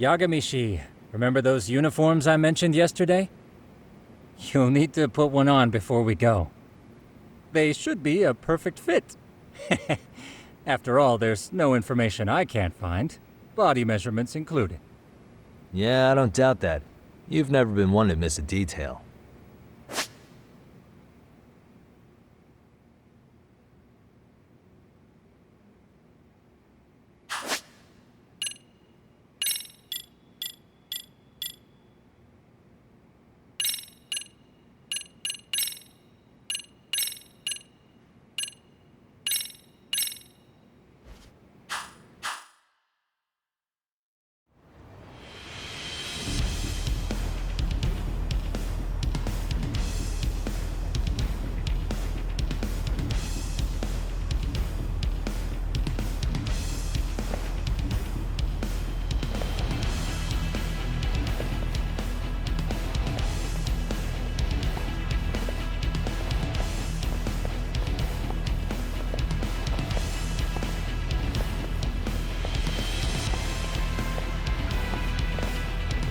Yagamishi, remember those uniforms I mentioned yesterday? You'll need to put one on before we go. They should be a perfect fit. After all, there's no information I can't find, body measurements included. Yeah, I don't doubt that. You've never been one to miss a detail.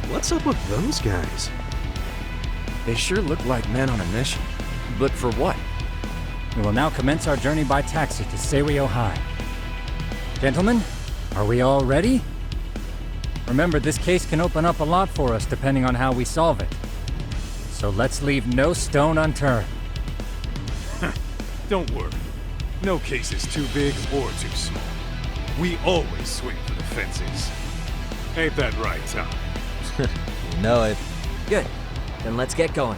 What's up with those guys? They sure look like men on a mission. But for what? We will now commence our journey by taxi to Seiryo High. Gentlemen, are we all ready? Remember, this case can open up a lot for us depending on how we solve it. So let's leave no stone unturned. Don't worry. No case is too big or too small. We always swing for the fences. Ain't that right, Tom? You know it. Good. Then let's get going.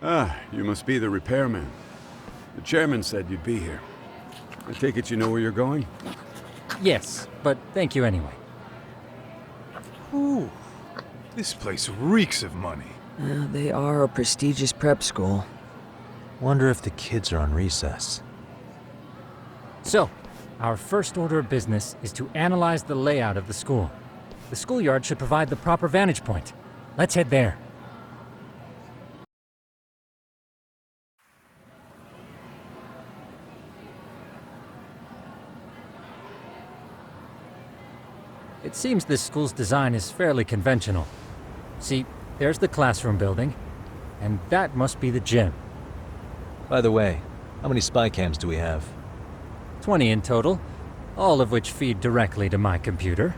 Ah, you must be the repairman. The chairman said you'd be here. I take it you know where you're going? Yes, but thank you anyway. Ooh, this place reeks of money. They are a prestigious prep school. Wonder if the kids are on recess. So, our first order of business is to analyze the layout of the school. The schoolyard should provide the proper vantage point. Let's head there. It seems this school's design is fairly conventional. See, there's the classroom building, and that must be the gym. By the way, how many spy cams do we have? 20 in total, all of which feed directly to my computer.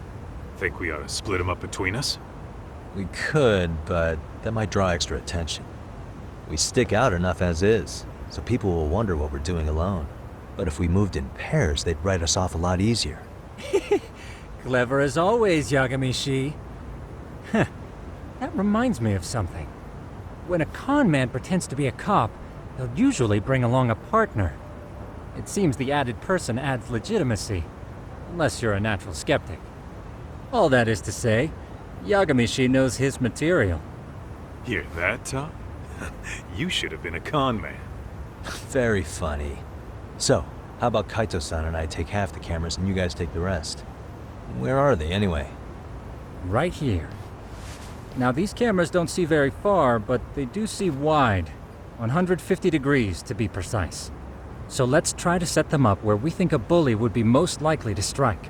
Think we ought to split them up between us? We could, but that might draw extra attention. We stick out enough as is, so people will wonder what we're doing alone. But if we moved in pairs, they'd write us off a lot easier. Clever as always, Yagami-shi. Huh. That reminds me of something. When a con man pretends to be a cop, they'll usually bring along a partner. It seems the added person adds legitimacy, unless you're a natural skeptic. All that is to say, Yagami-shi knows his material. Hear that, Tom? You should have been a con man. Very funny. So, how about Kaito-san and I take half the cameras and you guys take the rest? Where are they, anyway? Right here. Now, these cameras don't see very far, but they do see wide. 150 degrees, to be precise. So let's try to set them up where we think a bully would be most likely to strike.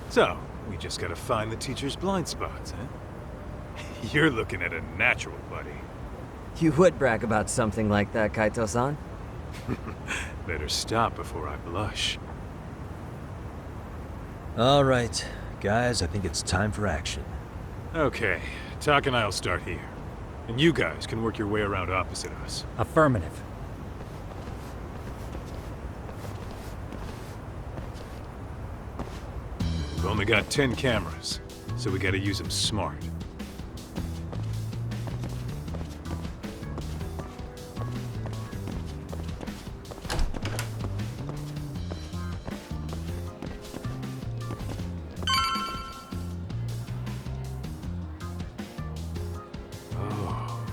So, we just gotta find the teacher's blind spots, huh? You're looking at a natural, buddy. You would brag about something like that, Kaito-san. Better stop before I blush. All right, guys, I think it's time for action. Okay, Tak and I'll start here. And you guys can work your way around opposite us. Affirmative. We've only got 10 cameras, so we gotta use them smart. Oh,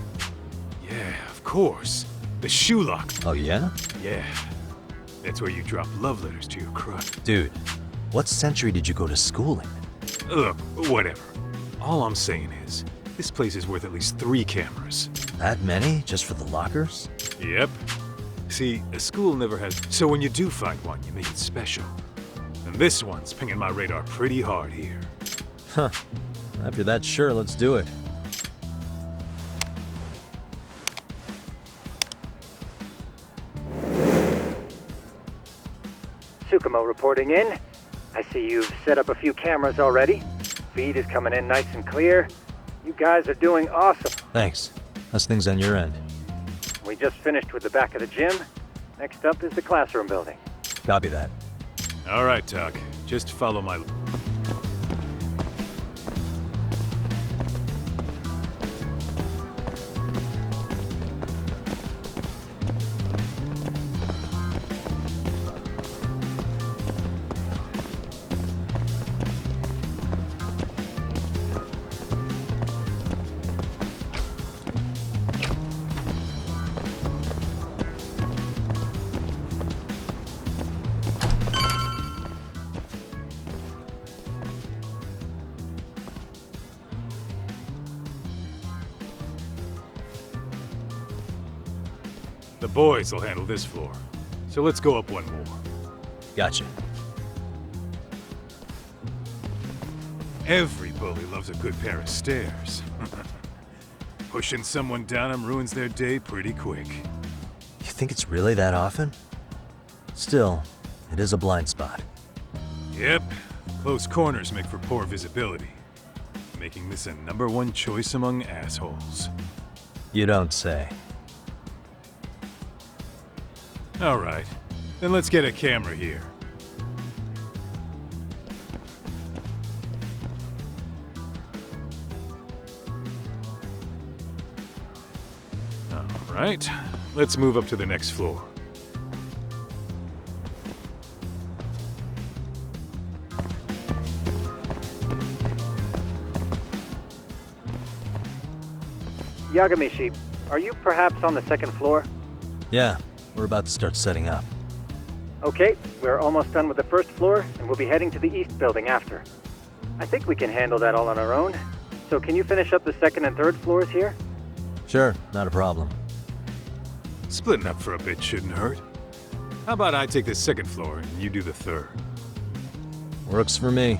yeah, of course. The shoe lock. Oh, yeah? Yeah, that's where you drop love letters to your crush. Dude, what century did you go to school in? Look, whatever. All I'm saying is, this place is worth at least 3 cameras. That many? Just for the lockers? Yep. See, a school never has... So when you do find one, you make it special. And this one's pinging my radar pretty hard here. Huh. After that, sure, let's do it. Tsukumo reporting in. I see you've set up a few cameras already. Feed is coming in nice and clear. You guys are doing awesome. Thanks. How's things on your end? We just finished with the back of the gym. Next up is the classroom building. Copy that. All right, Tak. Just follow my... The boys will handle this floor. So let's go up one more. Gotcha. Every bully loves a good pair of stairs. Pushing someone down them ruins their day pretty quick. You think it's really that often? Still, it is a blind spot. Yep, close corners make for poor visibility. Making this a #1 choice among assholes. You don't say. All right, then let's get a camera here. All right, let's move up to the next floor. Yagami-shi, are you perhaps on the second floor? Yeah, we're about to start setting up. Okay, we're almost done with the first floor, and we'll be heading to the east building after. I think we can handle that all on our own. So can you finish up the second and third floors here? Sure, not a problem. Splitting up for a bit shouldn't hurt. How about I take the second floor and you do the third? Works for me.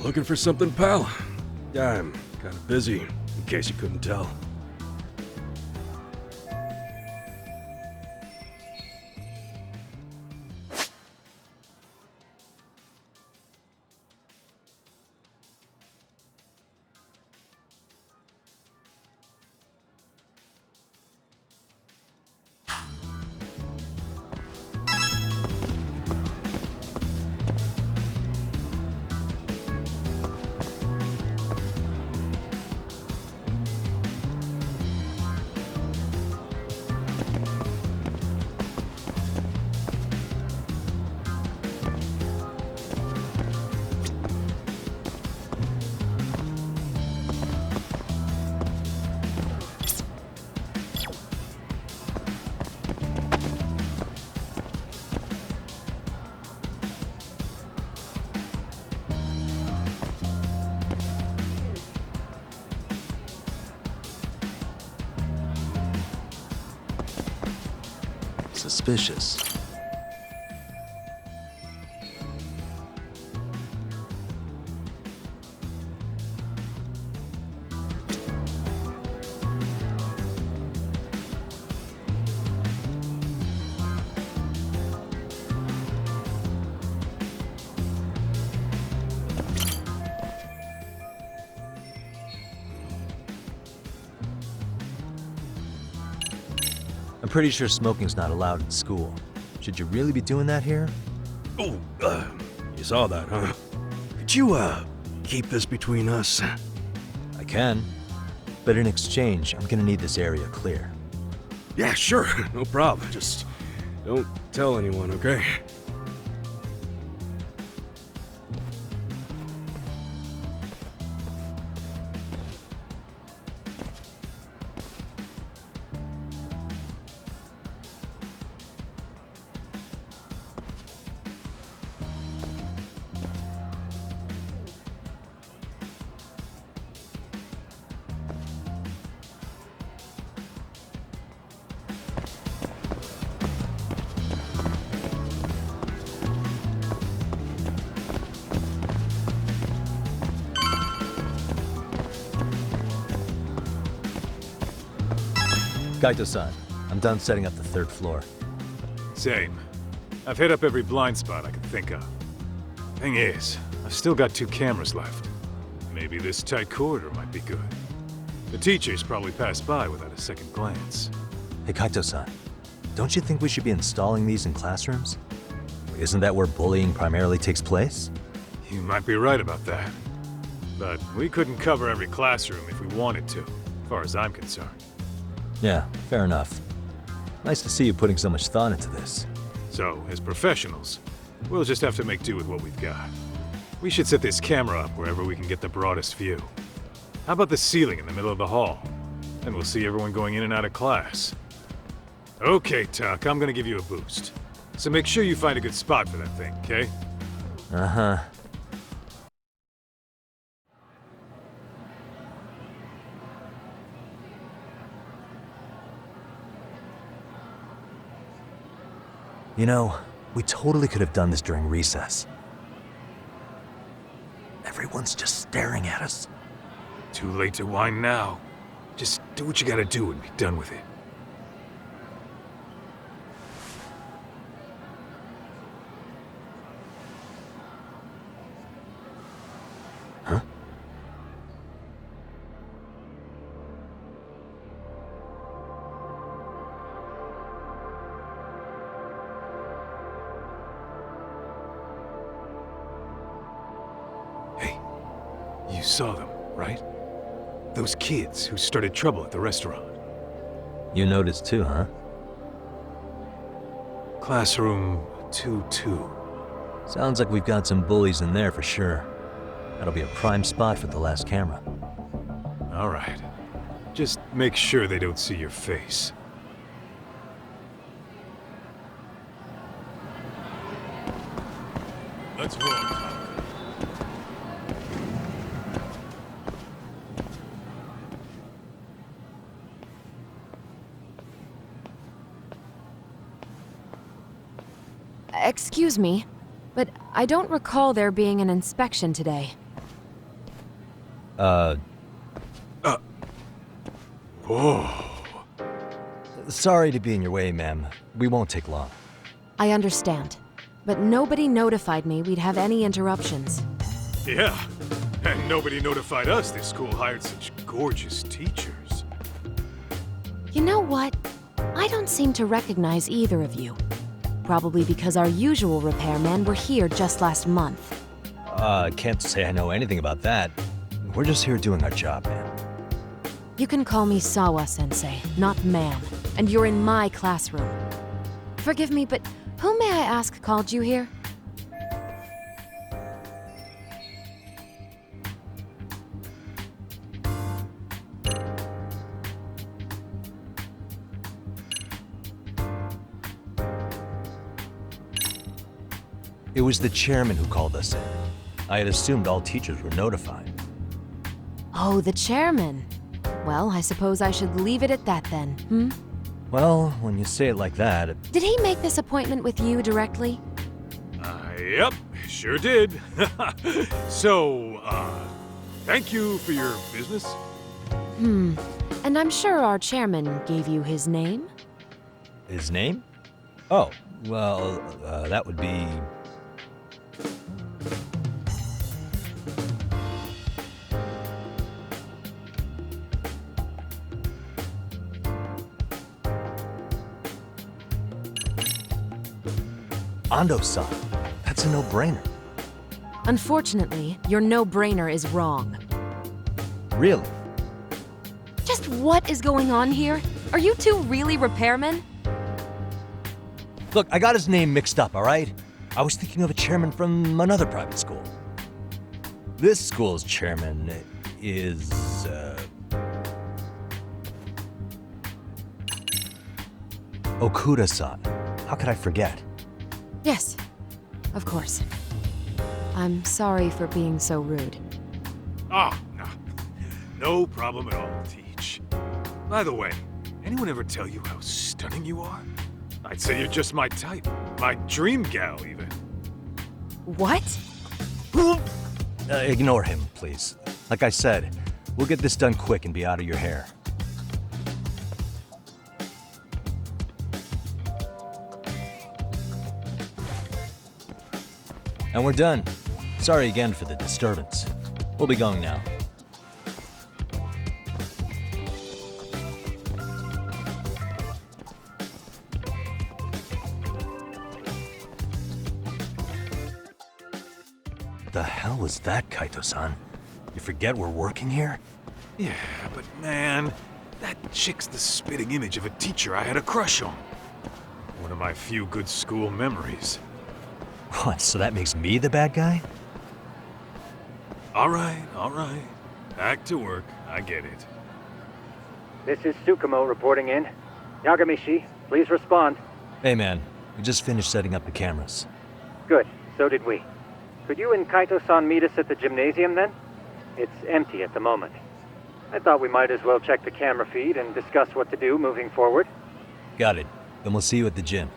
Looking for something, pal? Yeah, I'm kind of busy, in case you couldn't tell. Suspicious. I'm pretty sure smoking's not allowed in school. Should you really be doing that here? Oh, you saw that, huh? Could you, keep this between us? I can. But in exchange, I'm gonna need this area clear. Yeah, sure, no problem. Just don't tell anyone, okay? Kaito-san, I'm done setting up the third floor. Same. I've hit up every blind spot I could think of. Thing is, I've still got 2 cameras left. Maybe this tight corridor might be good. The teachers probably passed by without a second glance. Hey Kaito-san, don't you think we should be installing these in classrooms? Isn't that where bullying primarily takes place? You might be right about that. But we couldn't cover every classroom if we wanted to, as far as I'm concerned. Yeah, fair enough. Nice to see you putting so much thought into this. So, as professionals, we'll just have to make do with what we've got. We should set this camera up wherever we can get the broadest view. How about the ceiling in the middle of the hall? And we'll see everyone going in and out of class. Okay, Tuck, I'm gonna give you a boost. So make sure you find a good spot for that thing, okay? Uh-huh. You know, we totally could have done this during recess. Everyone's just staring at us. Too late to whine now. Just do what you gotta do and be done with it. Huh? Hey, you saw them, right? Those kids who started trouble at the restaurant. You noticed too, huh? Classroom 2-2. Sounds like we've got some bullies in there for sure. That'll be a prime spot for the last camera. All right. Just make sure they don't see your face. Let's roll. Excuse me, but I don't recall there being an inspection today. Whoa. Sorry to be in your way, ma'am. We won't take long. I understand. But nobody notified me we'd have any interruptions. Yeah. And nobody notified us this school hired such gorgeous teachers. You know what? I don't seem to recognize either of you. Probably because our usual repairmen were here just last month. Can't say I know anything about that. We're just here doing our job, man. You can call me Sawa-sensei, not ma'am. And you're in my classroom. Forgive me, but who may I ask called you here? It was the chairman who called us in. I had assumed all teachers were notified. Oh, the chairman. Well, I suppose I should leave it at that then, hmm? Well, when you say it like that, Did he make this appointment with you directly? Yep, sure did. So, thank you for your business. And I'm sure our chairman gave you his name? his name? Oh, well, that would be... Ando-san. That's a no-brainer. Unfortunately, your no-brainer is wrong. Really? Just what is going on here? Are you two really repairmen? Look, I got his name mixed up, all right? I was thinking of a chairman from another private school. This school's chairman is, Okuda-san. How could I forget? Yes, of course. I'm sorry for being so rude. Ah, no problem at all, Teach. By the way, anyone ever tell you how stunning you are? I'd say you're just my type. My dream gal, even. What? Ignore him, please. Like I said, we'll get this done quick and be out of your hair. And we're done. Sorry again for the disturbance. We'll be going now. What the hell was that, Kaito-san? You forget we're working here? Yeah, but man, that chick's the spitting image of a teacher I had a crush on. One of my few good school memories. What, so that makes me the bad guy? All right. Back to work. I get it. This is Tsukumo reporting in. Yagamishi, please respond. Hey man, we just finished setting up the cameras. Good, so did we. Could you and Kaito-san meet us at the gymnasium then? It's empty at the moment. I thought we might as well check the camera feed and discuss what to do moving forward. Got it. Then we'll see you at the gym.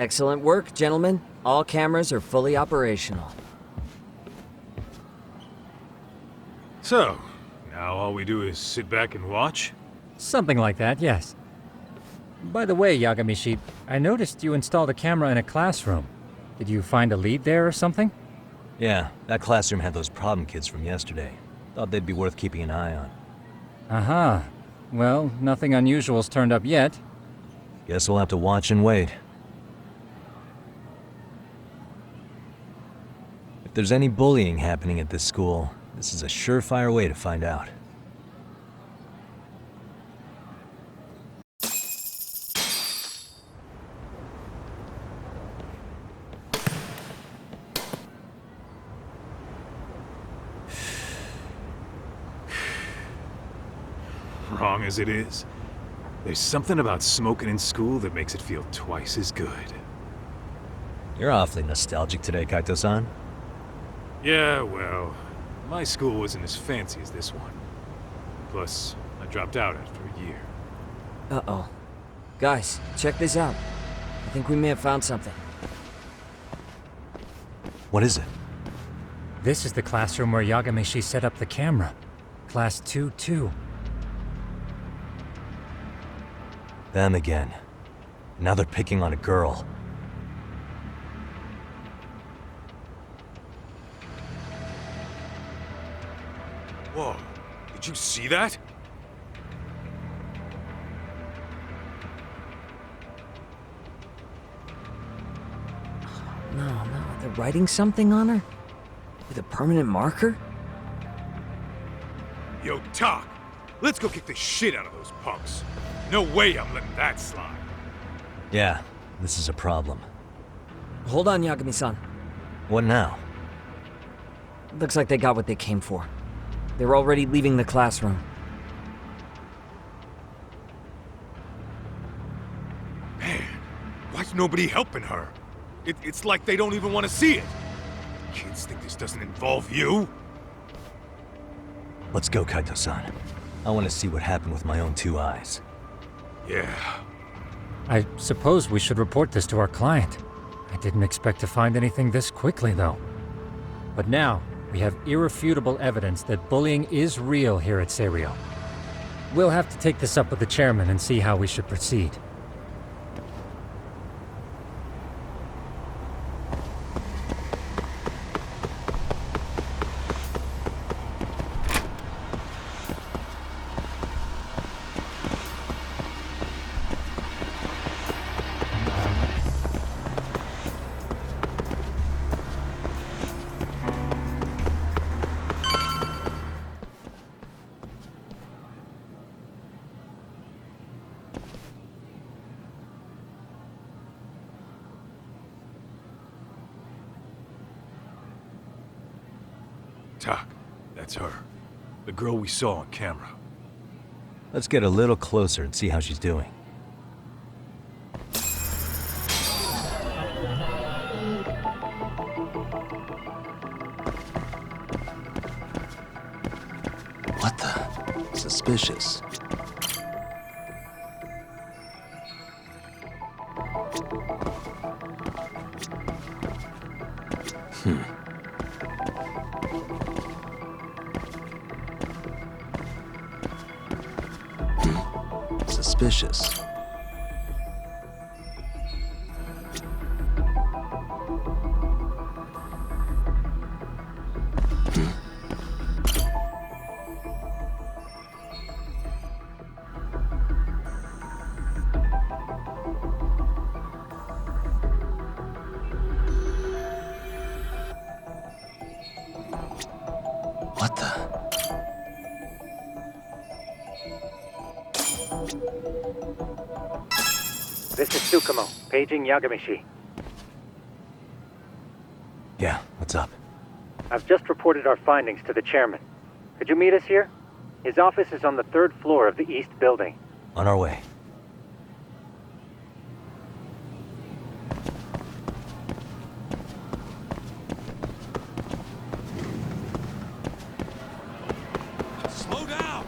Excellent work, gentlemen. All cameras are fully operational. So, now all we do is sit back and watch? Something like that, yes. By the way, Yagamishi, I noticed you installed a camera in a classroom. Did you find a lead there or something? Yeah, that classroom had those problem kids from yesterday. Thought they'd be worth keeping an eye on. Aha. Well, nothing unusual's turned up yet. Guess we'll have to watch and wait. If there's any bullying happening at this school, this is a surefire way to find out. strong as it is, there's something about smoking in school that makes it feel twice as good. You're awfully nostalgic today, Kaito-san. Yeah, well, my school wasn't as fancy as this one. Plus, I dropped out after a year. Uh-oh. Guys, check this out. I think we may have found something. What is it? This is the classroom where Yagamishi set up the camera. Class 2-2. Them again. Now they're picking on a girl. Whoa, did you see that? No, they're writing something on her? With a permanent marker? Yo, Tak, let's go kick the shit out of those punks. No way I'm letting that slide. Yeah, this is a problem. Hold on, Yagami-san. What now? Looks like they got what they came for. They were already leaving the classroom. Man, why's nobody helping her? It's like they don't even want to see it. Kids think this doesn't involve you? Let's go, Kaito-san. I want to see what happened with my own 2 eyes. Yeah. I suppose we should report this to our client. I didn't expect to find anything this quickly, though. But now, we have irrefutable evidence that bullying is real here at Serio. We'll have to take this up with the chairman and see how we should proceed. Tak, that's her. The girl we saw on camera. Let's get a little closer and see how she's doing. What the? Suspicious. Suspicious. What the? This is Tsukumo, paging Yagamishi. Yeah, what's up? I've just reported our findings to the chairman. Could you meet us here? His office is on the 3rd floor of the east building. On our way. Slow down!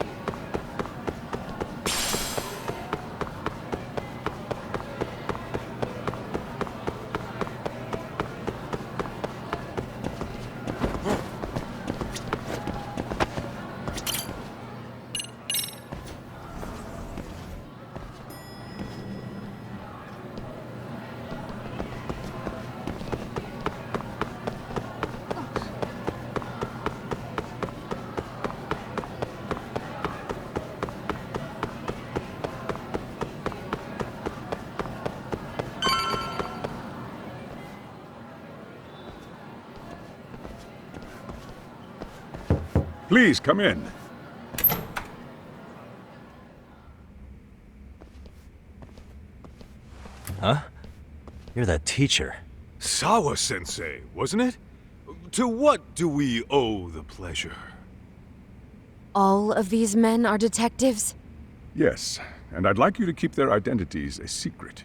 Please, come in. Huh? You're that teacher. Sawa-sensei, wasn't it? To what do we owe the pleasure? All of these men are detectives? Yes, and I'd like you to keep their identities a secret.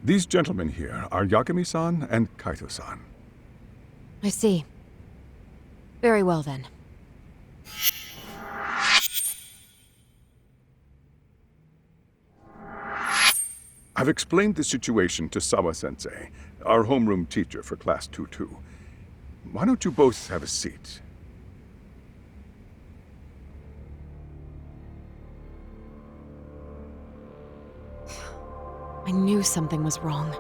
These gentlemen here are Yagami-san and Kaito-san. I see. Very well then. I've explained the situation to Sawa-sensei, our homeroom teacher for Class 2-2. Why don't you both have a seat? I knew something was wrong.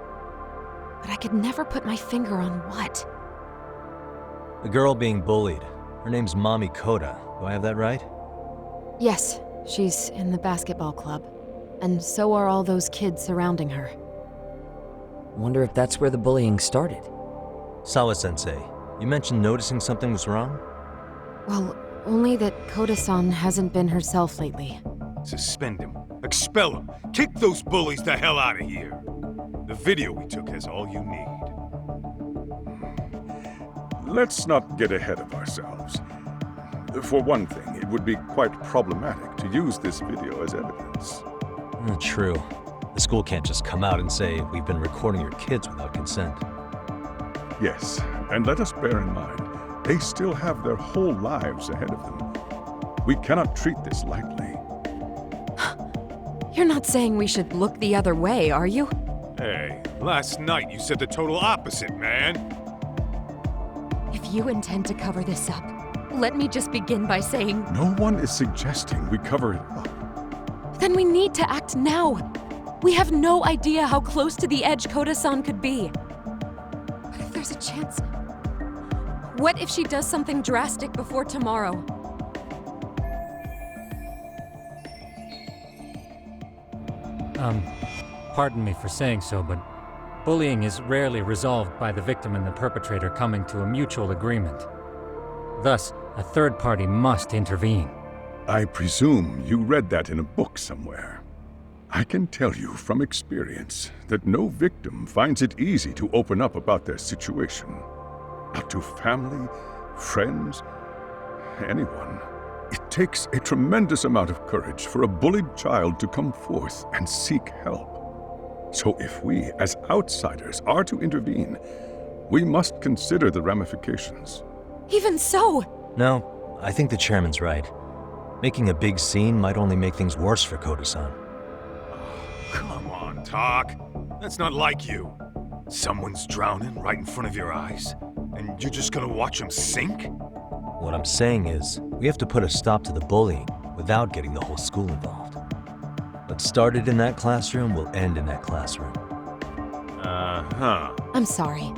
But I could never put my finger on what. The girl being bullied. Her name's Mami Koda. Do I have that right? Yes, she's in the basketball club. And so are all those kids surrounding her. Wonder if that's where the bullying started. Sawa-sensei, you mentioned noticing something was wrong? Well, only that Koda-san hasn't been herself lately. Suspend him. Expel him. Kick those bullies the hell out of here. The video we took has all you need. Let's not get ahead of ourselves. For one thing, it would be quite problematic to use this video as evidence. True. The school can't just come out and say, we've been recording your kids without consent. Yes, and let us bear in mind, they still have their whole lives ahead of them. We cannot treat this lightly. You're not saying we should look the other way, are you? Hey, last night you said the total opposite, man. If you intend to cover this up, let me just begin by saying... No one is suggesting we cover it up. Then we need to act now. We have no idea how close to the edge Koda-san could be. What if there's a chance? What if she does something drastic before tomorrow? Pardon me for saying so, but bullying is rarely resolved by the victim and the perpetrator coming to a mutual agreement. Thus, a third party must intervene. I presume you read that in a book somewhere. I can tell you from experience that no victim finds it easy to open up about their situation. Not to family, friends, anyone. It takes a tremendous amount of courage for a bullied child to come forth and seek help. So if we, as outsiders, are to intervene, we must consider the ramifications. Even so! No, I think the chairman's right. Making a big scene might only make things worse for Koda-san. Come on, Talk. That's not like you. Someone's drowning right in front of your eyes, and you're just gonna watch him sink? What I'm saying is, we have to put a stop to the bullying without getting the whole school involved. What started in that classroom will end in that classroom. Uh-huh. I'm sorry,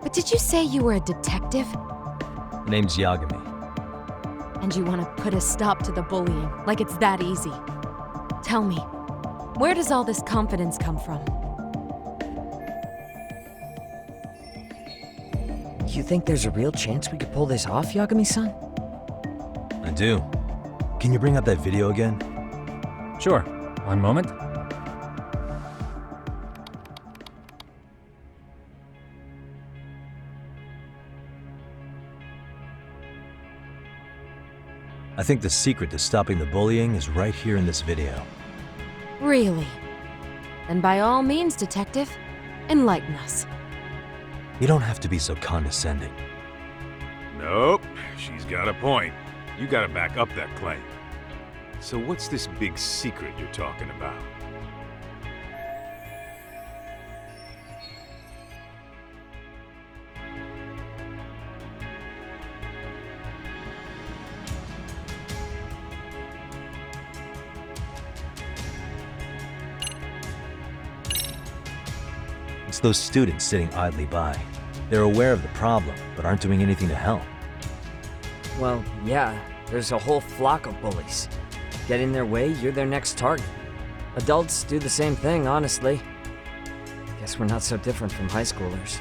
but did you say you were a detective? Her name's Yagami. And you want to put a stop to the bullying, like it's that easy? Tell me, where does all this confidence come from? You think there's a real chance we could pull this off, Yagami-san? I do. Can you bring up that video again? Sure. One moment. I think the secret to stopping the bullying is right here in this video. Really? Then by all means, detective, enlighten us. You don't have to be so condescending. Nope, she's got a point. You gotta back up that claim. So what's this big secret you're talking about? It's those students sitting idly by. They're aware of the problem, but aren't doing anything to help. Well, yeah, there's a whole flock of bullies. Get in their way, you're their next target. Adults do the same thing, honestly. Guess we're not so different from high schoolers.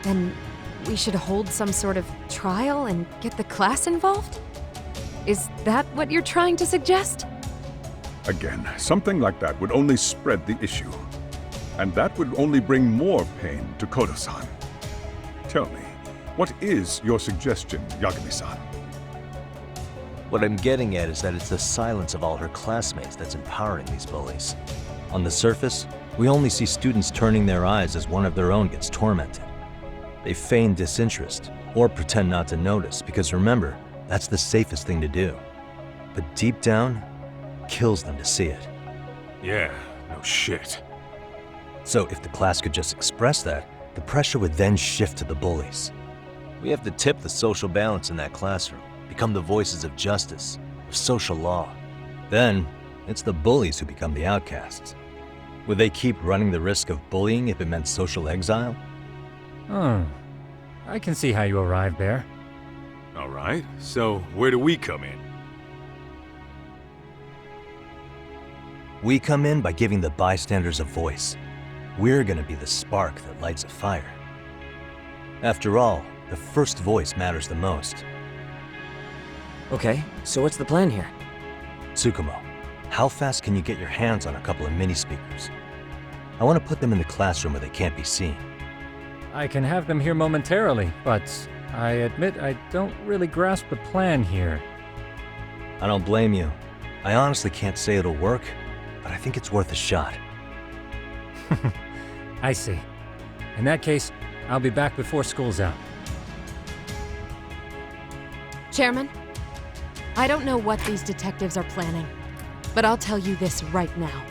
Then we should hold some sort of trial and get the class involved? Is that what you're trying to suggest? Again, something like that would only spread the issue. And that would only bring more pain to Kodo-san. Tell me, what is your suggestion, Yagami-san? What I'm getting at is that it's the silence of all her classmates that's empowering these bullies. On the surface, we only see students turning their eyes as one of their own gets tormented. They feign disinterest or pretend not to notice because remember, that's the safest thing to do. But deep down, it kills them to see it. Yeah, no shit. So if the class could just express that, the pressure would then shift to the bullies. We have to tip the social balance in that classroom, become the voices of justice, of social law. Then, it's the bullies who become the outcasts. Would they keep running the risk of bullying if it meant social exile? I can see how you arrived there. All right, so where do we come in? We come in by giving the bystanders a voice. We're gonna be the spark that lights a fire. After all, the first voice matters the most. Okay, so what's the plan here? Tsukumo, how fast can you get your hands on a couple of mini speakers? I want to put them in the classroom where they can't be seen. I can have them here momentarily, but I admit I don't really grasp the plan here. I don't blame you. I honestly can't say it'll work, but I think it's worth a shot. I see. In that case, I'll be back before school's out. Chairman, I don't know what these detectives are planning, but I'll tell you this right now.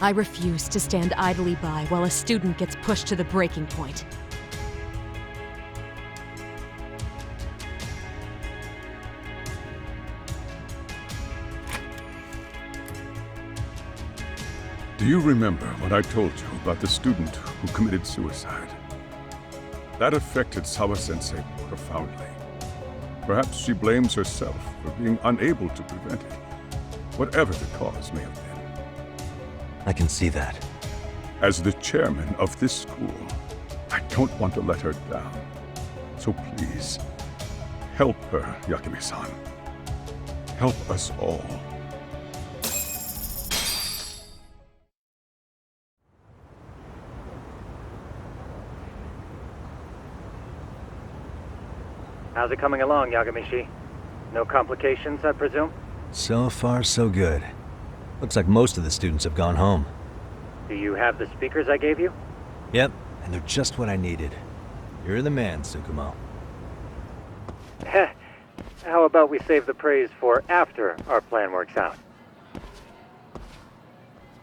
I refuse to stand idly by while a student gets pushed to the breaking point. Do you remember what I told you about the student who committed suicide? That affected Sawa-sensei profoundly. Perhaps she blames herself for being unable to prevent it, whatever the cause may have been. I can see that. As the chairman of this school, I don't want to let her down. So please, help her, Yakimi-san. Help us all. How's it coming along, Yagamishi? No complications, I presume? So far, so good. Looks like most of the students have gone home. Do you have the speakers I gave you? Yep, and they're just what I needed. You're the man, Tsukumo. How about we save the praise for after our plan works out?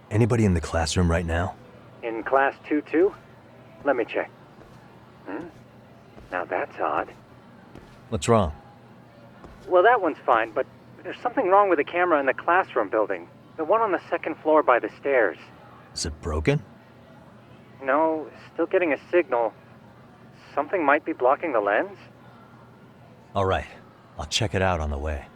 Anybody in the classroom right now? In class 2-2? Let me check. Now that's odd. What's wrong? Well, that one's fine, but there's something wrong with the camera in the classroom building. The one on the second floor by the stairs. Is it broken? No, still getting a signal. Something might be blocking the lens? All right, I'll check it out on the way.